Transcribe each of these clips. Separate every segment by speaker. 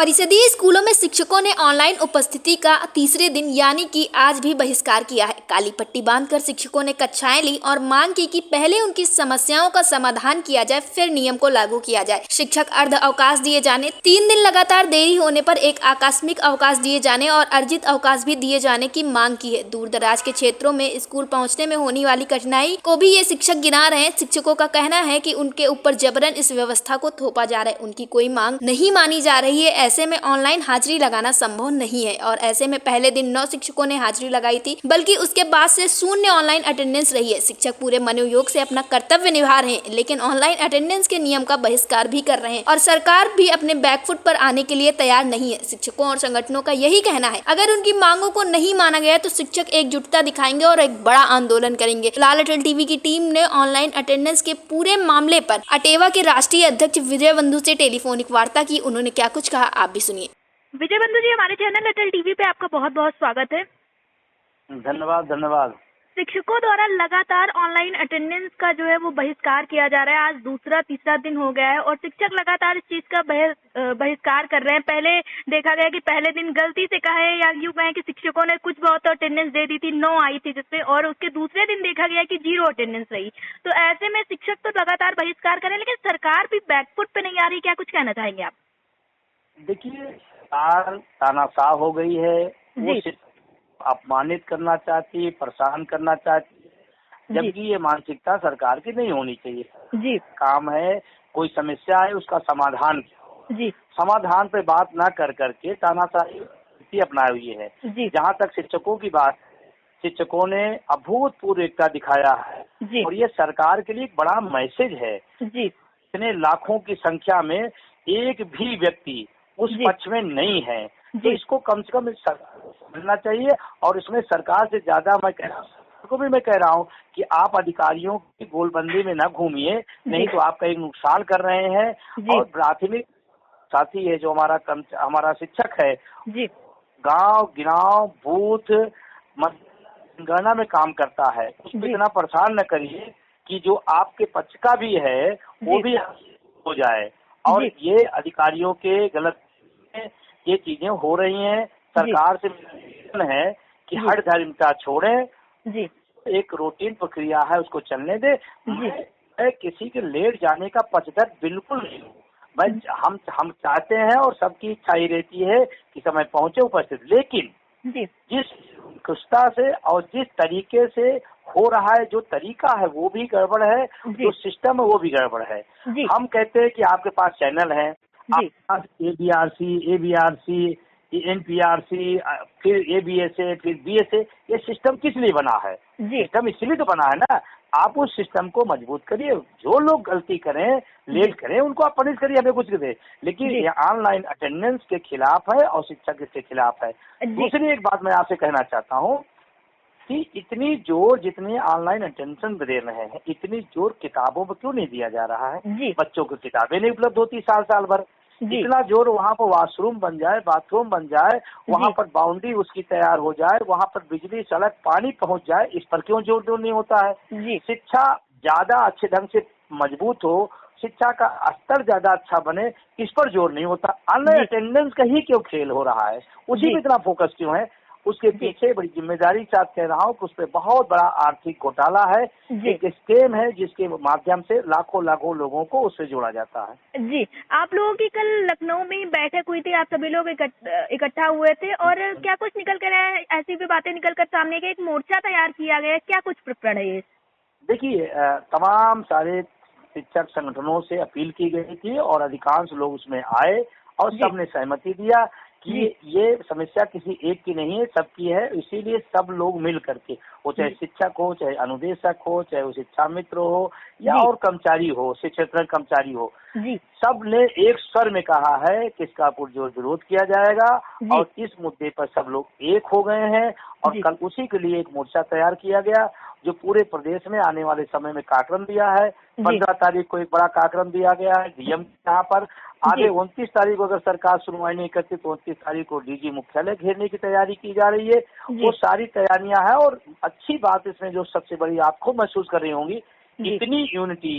Speaker 1: परिषदीय स्कूलों में शिक्षकों ने ऑनलाइन उपस्थिति का तीसरे दिन यानी कि आज भी बहिष्कार किया है। काली पट्टी बांधकर शिक्षकों ने कक्षाएं ली और मांग की कि पहले उनकी समस्याओं का समाधान किया जाए, फिर नियम को लागू किया जाए। शिक्षक अर्ध अवकाश दिए जाने, 3 दिन लगातार देरी होने पर एक आकस्मिक अवकाश दिए जाने और अर्जित अवकाश भी दिए जाने की मांग की है। दूर दराज के क्षेत्रों में स्कूल पहुँचने में होने वाली कठिनाई को भी ये शिक्षक गिना रहे हैं। शिक्षकों का कहना है कि उनके ऊपर जबरन इस व्यवस्था को थोपा जा रहा है। उनकी कोई मांग नहीं मानी जा रही है। ऐसे में ऑनलाइन हाजिरी लगाना संभव नहीं है और ऐसे में पहले दिन 9 शिक्षकों ने हाजिरी लगाई थी, बल्कि उसके बाद से शून्य ऑनलाइन अटेंडेंस रही है। शिक्षक पूरे मनोयोग से अपना कर्तव्य निभा रहे हैं, लेकिन ऑनलाइन अटेंडेंस के नियम का बहिष्कार भी कर रहे हैं और सरकार भी अपने बैकफुट पर आने के लिए तैयार नहीं है। शिक्षकों और संगठनों का यही कहना है, अगर उनकी मांगों को नहीं माना गया तो शिक्षक एकजुटता दिखाएंगे और एक बड़ा आंदोलन करेंगे। फिलहाल अटल टीवी की टीम ने ऑनलाइन अटेंडेंस के पूरे मामले पर अटेवा के राष्ट्रीय अध्यक्ष विजय बंधु से टेलीफोनिक वार्ता की। उन्होंने क्या कुछ कहा, आप भी सुनिए।
Speaker 2: विजय बंधु जी, हमारे चैनल अटल टीवी पे आपका बहुत बहुत स्वागत है।
Speaker 3: धन्यवाद।
Speaker 2: शिक्षकों द्वारा लगातार ऑनलाइन अटेंडेंस का जो है वो बहिष्कार किया जा रहा है। आज दूसरा तीसरा दिन हो गया है और शिक्षक लगातार इस चीज का बहिष्कार कर रहे हैं। पहले देखा गया कि पहले दिन गलती से कहे या यूं कहें कि शिक्षकों ने कुछ बहुत अटेंडेंस दे दी थी, 9 आई थी जिसपे, और उसके दूसरे दिन देखा गया कि 0 अटेंडेंस रही। तो ऐसे में शिक्षक तो लगातार बहिष्कार करें, लेकिन सरकार भी बैकफुट पे नहीं आ रही। क्या कुछ कहना चाहेंगे आप?
Speaker 3: देखिए, सरकार तानाशाह हो गई है। वो अपमानित करना चाहती है, परेशान करना चाहती है, जबकि ये मानसिकता सरकार की नहीं होनी चाहिए।
Speaker 2: जी।
Speaker 3: काम है, कोई समस्या है, उसका समाधान
Speaker 2: जी।
Speaker 3: समाधान पे बात ना कर करके तानाशाही अपनाई हुई है। जहाँ तक शिक्षकों की बात, शिक्षकों ने अभूतपूर्व एकता दिखाया है और ये सरकार के लिए एक बड़ा मैसेज है। इतने लाखों की संख्या में एक भी व्यक्ति उस पक्ष में नहीं है, तो इसको कम से कम समझना चाहिए। और इसमें सरकार से ज्यादा मैं कह रहा हूँ कि आप अधिकारियों की गोलबंदी में न घूमिए, नहीं तो आप कहीं नुकसान कर रहे हैं। और प्राथमिक साथी है जो हमारा शिक्षक है, गांव गिनाव बूथ मतगणना में काम करता है, उसको इतना परेशान न करिए कि जो आपके पक्ष का भी है वो भी हो जाए। और ये अधिकारियों के गलत ये चीजें हो रही हैं। सरकार से है कि हर धर्मता छोड़े, एक रूटीन प्रक्रिया है उसको चलने दे। मैं किसी के लेट जाने का पक्षधर बिल्कुल नहीं हूँ। हम चाहते हैं और सबकी इच्छा ही रहती है कि समय पहुंचे उपस्थित, लेकिन जिस कुशलता से और जिस तरीके से हो रहा है, जो तरीका है वो भी गड़बड़ है, जो सिस्टम है वो भी गड़बड़ है। हम कहते हैं कि आपके पास चैनल है, ABRC, NPRC, फिर ABSA, फिर BSA, ये सिस्टम किस लिए बना है? सिस्टम इसलिए तो बना है ना, आप उस सिस्टम को मजबूत करिए। जो लोग गलती करें, लेट करें, उनको आप पनिश करिए, हमें कुछ करें। लेकिन ये ऑनलाइन अटेंडेंस के खिलाफ है और शिक्षक इसके खिलाफ है। दूसरी एक बात मैं आपसे कहना चाहता हूँ कि इतनी जोर जितनी ऑनलाइन अटेंशन दे रहे हैं, इतनी जोर किताबों पर क्यों नहीं दिया जा रहा है? बच्चों को किताबें नहीं उपलब्ध होती साल भर। इतना जोर वहाँ पर वॉशरूम बन जाए, बाथरूम बन जाए, वहाँ पर बाउंड्री उसकी तैयार हो जाए, वहाँ पर बिजली सड़क पानी पहुँच जाए, इस पर क्यों जोर नहीं होता है? शिक्षा ज्यादा अच्छे ढंग से मजबूत हो, शिक्षा का स्तर ज्यादा अच्छा बने, इस पर जोर नहीं होता। ऑनलाइन अटेंडेंस का ही क्यों खेल हो रहा है? उसी पे इतना फोकस क्यों है? उसके पीछे बड़ी जिम्मेदारी के साथ कह रहा हूँ कि उस पर बहुत बड़ा आर्थिक घोटाला है, एक स्कीम है जिसके माध्यम से लाखों लोगों को उससे जोड़ा जाता है।
Speaker 2: आप लोगों की कल लखनऊ में बैठक हुई थी, आप सभी लोग इकट्ठा हुए थे और क्या कुछ निकल कर आया? ऐसी भी बातें निकल कर सामने के एक मोर्चा तैयार किया गया, क्या कुछ प्रकरण है?
Speaker 3: देखिए, तमाम सारे शिक्षक संगठनों से अपील की गई थी और अधिकांश लोग उसमें आए और सबने सहमति दिया कि ये समस्या किसी एक की नहीं है, सबकी है। इसीलिए सब लोग मिल करके, वो चाहे शिक्षक हो, चाहे अनुदेशक हो, चाहे वो शिक्षा मित्र हो या और कर्मचारी हो, शिक्षक कर्मचारी हो, सब ने एक स्वर में कहा है कि इसका पुरजोर विरोध किया जाएगा। और इस मुद्दे पर सब लोग एक हो गए हैं और कल उसी के लिए एक मोर्चा तैयार किया गया, जो पूरे प्रदेश में आने वाले समय में कार्यक्रम दिया है। 15 तारीख को एक बड़ा कार्यक्रम दिया गया है DM यहाँ पर। आगे 29 तारीख को अगर सरकार सुनवाई नहीं करती तो 29 तारीख को DG मुख्यालय घेरने की तैयारी की जा रही है। वो सारी तैयारियां हैं और अच्छी बात इसमें जो सबसे बड़ी आप खुद महसूस कर रही होंगी, इतनी यूनिटी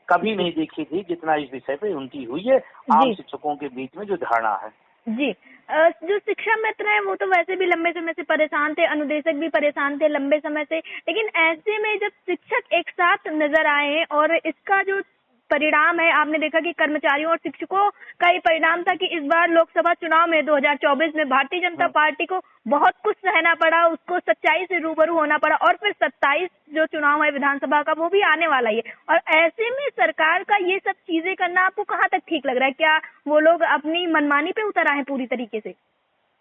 Speaker 3: कभी नहीं देखी थी जितना इस विषय पे यूनिटी हुई है आम शिक्षकों के बीच में जो धारणा है।
Speaker 2: जी। जो शिक्षा मित्र हैं वो तो वैसे भी लंबे समय से परेशान थे, अनुदेशक भी परेशान थे लंबे समय से, लेकिन ऐसे में जब शिक्षक एक साथ नजर आए हैं और इसका जो परिणाम है, आपने देखा कि कर्मचारियों और शिक्षकों का ये परिणाम था कि इस बार लोकसभा चुनाव में 2024 में भारतीय जनता पार्टी को बहुत कुछ सहना पड़ा, उसको सच्चाई से रूबरू होना पड़ा और फिर 27 जो चुनाव है विधानसभा का वो भी आने वाला ही है। और ऐसे में सरकार का ये सब चीजें करना आपको कहाँ तक ठीक लग रहा है? क्या वो लोग अपनी मनमानी पे उतर आए हैं पूरी तरीके से?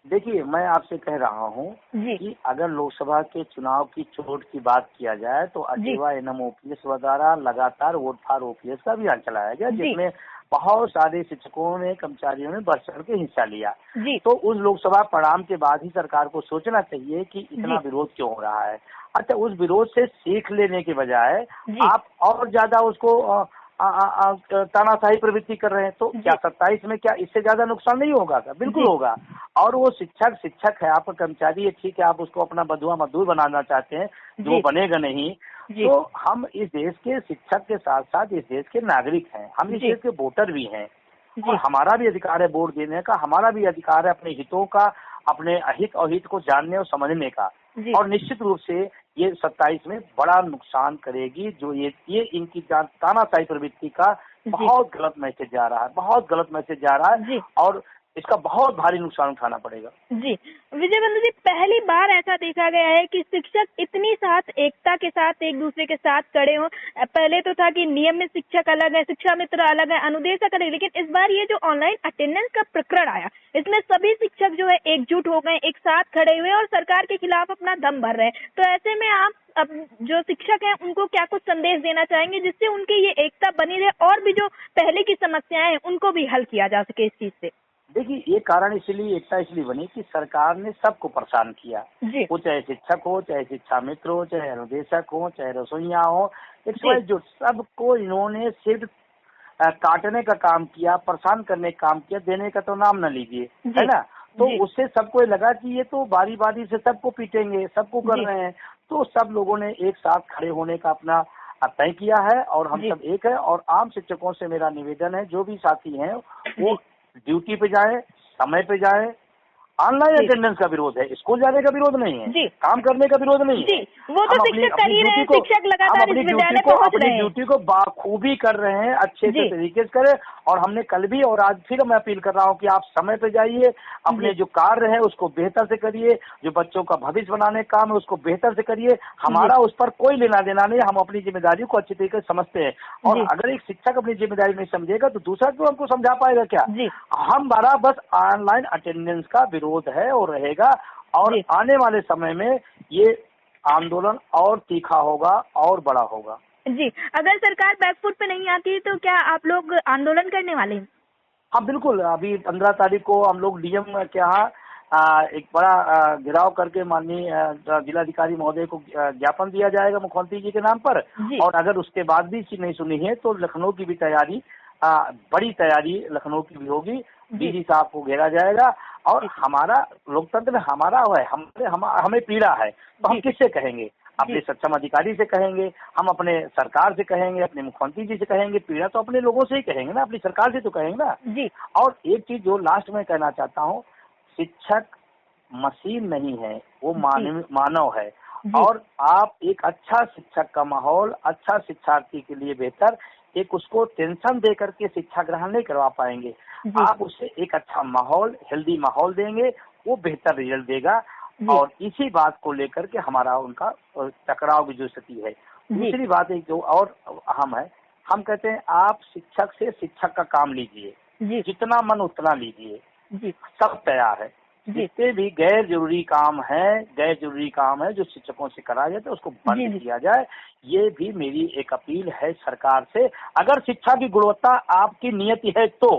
Speaker 3: देखिए, मैं आपसे कह रहा हूँ कि अगर लोकसभा के चुनाव की चोट की बात किया जाए तो अकेवा एनएम ओपीएस द्वारा लगातार वोट फॉर ओपीएस का अभियान चलाया गया, जिसमें बहुत सारे शिक्षकों ने, कर्मचारियों ने बढ़ चढ़ के हिस्सा लिया। तो उस लोकसभा परिणाम के बाद ही सरकार को सोचना चाहिए कि इतना विरोध क्यों हो रहा है। अच्छा, उस विरोध से सीख लेने के बजाय आप और ज्यादा उसको तानाशाही प्रवृत्ति कर रहे हैं, तो क्या 27 में क्या इससे ज्यादा नुकसान नहीं होगा? बिल्कुल होगा। और वो शिक्षक है, आपका कर्मचारी है, ठीक है, आप उसको अपना बंधुआ मजदूर बनाना चाहते हैं, जो बनेगा नहीं। तो हम इस देश के शिक्षक के साथ साथ इस देश के नागरिक हैं, हम इस देश के वोटर भी हैं और हमारा भी अधिकार है वोट देने का, हमारा भी अधिकार है अपने हितों का, अपने अहित और हित को जानने और समझने का। और निश्चित रूप से ये 27 में बड़ा नुकसान करेगी, जो ये इनकी तानाशाही प्रवृत्ति का बहुत गलत मैसेज जा रहा है, बहुत गलत मैसेज जा रहा है और इसका बहुत भारी नुकसान उठाना पड़ेगा।
Speaker 2: जी विजय बंधु जी, पहली बार ऐसा देखा गया है कि शिक्षक इतनी साथ एकता के साथ एक दूसरे के साथ खड़े हों। पहले तो था कि नियमित शिक्षक अलग है, शिक्षा मित्र अलग है, अनुदेशक अलग है, लेकिन इस बार ये जो ऑनलाइन अटेंडेंस का प्रकरण आया, इसमें सभी शिक्षक जो है एकजुट हो गए, एक साथ खड़े हुए और सरकार के खिलाफ अपना दम भर रहे हैं। तो ऐसे में आप अब जो शिक्षक हैं उनको क्या कुछ संदेश देना चाहेंगे जिससे उनकी ये एकता बनी रहे और भी जो पहले की समस्याएं हैं उनको भी हल किया जा सके इस चीज से?
Speaker 3: देखिए, ये कारण इसलिए एकता इसलिए बनी कि सरकार ने सबको परेशान किया, वो चाहे शिक्षक हो, चाहे शिक्षा मित्र हो, चाहे अनुदेशक हो, चाहे रसोइया हो, जो सबको इन्होंने सिर्फ काटने का काम किया, परेशान करने का काम किया, देने का तो नाम न लीजिए, है ना। तो उससे सबको लगा कि ये तो बारी बारी से सबको पीटेंगे, सबको कर रहे हैं। तो सब लोगों ने एक साथ खड़े होने का अपना तय किया है और हम सब एक है। और आम शिक्षकों से मेरा निवेदन है, जो भी साथी हैं वो ड्यूटी पे जाए, समय पे जाए। ऑनलाइन अटेंडेंस का विरोध है, स्कूल जाने का विरोध नहीं है, काम करने का विरोध नहीं है।
Speaker 2: वो तो शिक्षक कर ही रहे हैं, शिक्षक लगातार इस विद्यालय पहुंच रहे हैं,
Speaker 3: अपनी ड्यूटी को बाखूबी कर रहे हैं, अच्छे से तरीके से करें। और हमने कल भी और आज फिर मैं अपील कर रहा हूं कि आप समय पे जाइए, अपने जो कार्य है उसको बेहतर से करिए, जो बच्चों का भविष्य बनाने का काम है उसको बेहतर से करिए। हमारा उस पर कोई लेना देना नहीं, हम अपनी जिम्मेदारी को अच्छी तरीके से समझते हैं। और अगर एक शिक्षक अपनी जिम्मेदारी नहीं समझेगा तो दूसरा क्यों हमको समझा पाएगा क्या? हमारा बस ऑनलाइन अटेंडेंस का विरोध है और रहेगा। और आने वाले समय में ये आंदोलन और तीखा होगा और बड़ा होगा।
Speaker 2: जी, अगर सरकार बैकफुट पे नहीं आती तो क्या आप लोग आंदोलन करने वाले हैं?
Speaker 3: हाँ बिल्कुल, अभी 15 तारीख को हम लोग डीएम के यहाँ एक बड़ा घेराव करके माननीय जिलाधिकारी महोदय को ज्ञापन दिया जाएगा मुख्यमंत्री जी के नाम पर। और अगर उसके बाद भी चीज नहीं सुनी है तो लखनऊ की भी तैयारी, बड़ी तैयारी लखनऊ की भी होगी। डीजी साहब को घेरा जाएगा। और हमारा लोकतंत्र में हमारा है, हमें पीड़ा है तो हम किससे कहेंगे? अपने सक्षम अधिकारी से कहेंगे, हम अपने सरकार से कहेंगे, अपने मुख्यमंत्री जी से कहेंगे। पीड़ा तो अपने लोगों से ही कहेंगे ना, अपनी सरकार से तो कहेंगे ना। और एक चीज जो लास्ट में कहना चाहता हूँ, शिक्षक मशीन नहीं है, वो मानव है। और आप एक अच्छा शिक्षक का माहौल, अच्छा शिक्षार्थी के लिए बेहतर, एक उसको टेंशन दे करके शिक्षा ग्रहण नहीं करवा पाएंगे। आप उसे एक अच्छा माहौल, हेल्दी माहौल देंगे, वो बेहतर रिजल्ट देगा। और इसी बात को लेकर के हमारा उनका टकराव की जो स्थिति है। दूसरी बात एक जो और अहम है, हम कहते हैं आप शिक्षक से शिक्षक का काम लीजिए, जितना मन उतना लीजिए, सब तैयार है। जितने भी गैर जरूरी काम है जो शिक्षकों से कराया जाए तो उसको बंद किया जाए। ये भी मेरी एक अपील है सरकार से। अगर शिक्षा की गुणवत्ता आपकी नियति है तो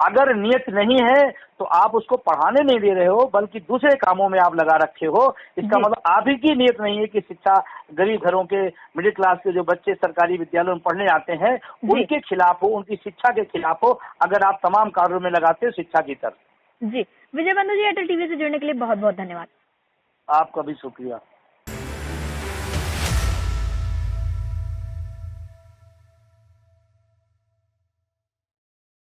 Speaker 3: अगर नियत नहीं है तो आप उसको पढ़ाने नहीं दे रहे हो बल्कि दूसरे कामों में आप लगा रखे हो, इसका मतलब आप ही की नियत नहीं है कि शिक्षा गरीब घरों के, मिडिल क्लास के जो बच्चे सरकारी विद्यालयों में पढ़ने आते हैं उनके खिलाफ हो, उनकी शिक्षा के खिलाफ हो, अगर आप तमाम कार्यों में लगाते हो शिक्षा की तरफ।
Speaker 2: जी, विजय बंधु जी, एयरटेल टीवी से जुड़ने के लिए बहुत बहुत धन्यवाद।
Speaker 3: आपका भी शुक्रिया।